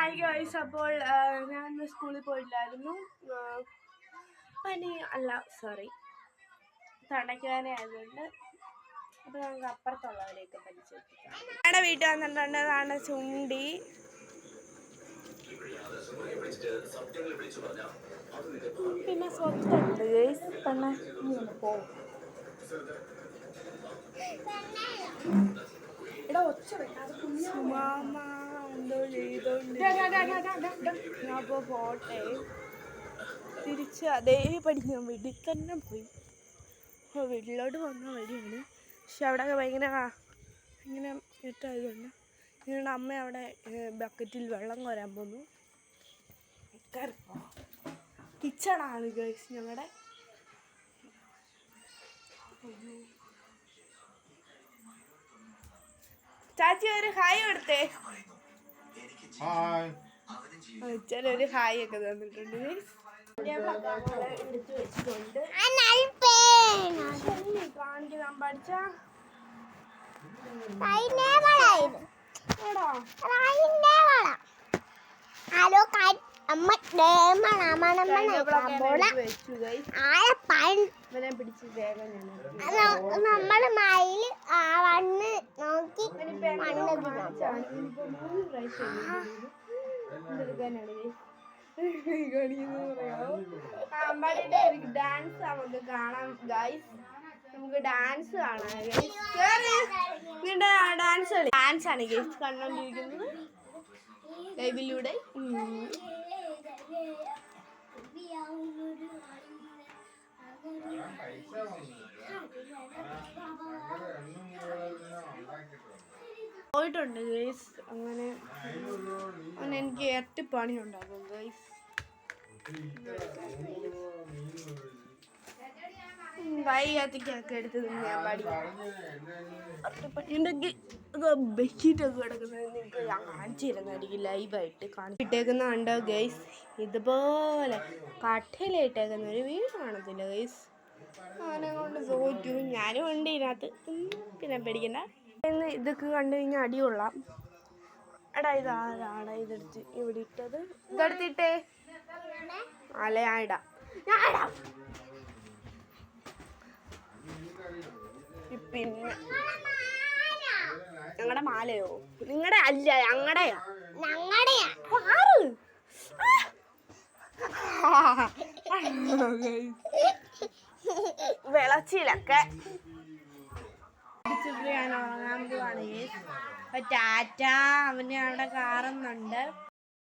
Hi guys, അപ്പോൾ ഞാൻ ഇന്ന് സ്കൂളിൽ പോയില്ലായിരുന്നു. പനി അല്ല, സോറി, തണയ്ക്കാനെ ആയതുകൊണ്ട്. അപ്പോൾ നമുക്ക് അപ്പുറത്തുള്ളവരെയൊക്കെ പരിചയപ്പെടാം. ഞങ്ങളുടെ വീട്ടിൽ വന്നിട്ടുണ്ടെന്നാണ് ചുണ്ടി. പിന്നെ സ്വത്തുണ്ട് ഗൈസ്. തന്നെ പോകും സുമാമ എന്തോ ചെയ്തോണ്ട് അപ്പോൾ പോട്ടെ. തിരിച്ച് അതേപടി ഞാൻ വീട്ടിൽ തന്നെ പോയി. വീട്ടിലോട്ട് വന്ന വഴിയാണ്. പക്ഷെ അവിടെ ഭയങ്കര ഇങ്ങനെ ഇട്ടായതുകൊണ്ട് ഞങ്ങളുടെ അമ്മ അവിടെ ബക്കറ്റിൽ വെള്ളം കോരാൻ പോന്നു. കിച്ചണാണ് ഗൈസ് ഞങ്ങളുടെ. ചാച്ചി ഒരു ഹായ് കൊടുത്തേ. ചിലൊരു ഹായ് ഒക്കെ തന്നിട്ടുണ്ട്. എടുത്തു വെച്ചിട്ടുണ്ട്. കാണിക്കാൻ പഠിച്ച പിടിച്ച് വേഗം നമ്മള് മയില് വണ്ണ് നോക്കി ഡാൻസ് നമുക്ക് കാണാം ഗൈസ്. നമുക്ക് ഡാൻസ് കാണാം ഗൈസ്. ഡാൻസ് ആണ് ഗൈസ് കണ്ടോണ്ടിരിക്കുന്നത് ലൈവിലൂടെ. പോയിട്ടുണ്ട് ഗൈസ്. അങ്ങനെ എനിക്ക് ഇരട്ടി പണി ഉണ്ടാകും ഗൈസ്. വൈകാത്തിക്കൊക്കെ എടുത്ത് ഞാൻ പണിയുണ്ടെങ്കിൽ ബെഡ്ഷീറ്റൊക്കെ കിടക്കുന്നത് നിങ്ങൾക്ക് ഞാൻ കാണിച്ചു തരുന്നതായിരിക്കും. ലൈവായിട്ട് കാണിച്ചിട്ടേക്കുന്ന കണ്ടോ ഗൈസ്. ഇതുപോലെ കട്ടിലിട്ടേക്കുന്ന ഒരു വീട് കാണത്തില്ല ഗൈസ്. അങ്ങനെ കൊണ്ട് തോറ്റു. ഞാനും ഉണ്ട് ഇതിനകത്ത്. പിന്നെ പേടിക്കണ്ട. ഇതൊക്കെ കണ്ടു കഴിഞ്ഞാൽ അടികൊള്ളാം. എടാ ഇതാടാ ഇതെടുത്ത് ഇവിടെ ഇട്ടത്. ഇതെടുത്തിട്ടേ അല്ല ഞാൻ ഇടാം. പിന്നെ ഞങ്ങളുടെ മാലയോ? നിങ്ങളുടെ അല്ല, ഞങ്ങളുടെയാ. വെളച്ചിലൊക്കെ ഞാൻ ഉറങ്ങാൻ പോവാണ്. ടാറ്റ. അവന് അവിടെ കാറുന്നുണ്ട്.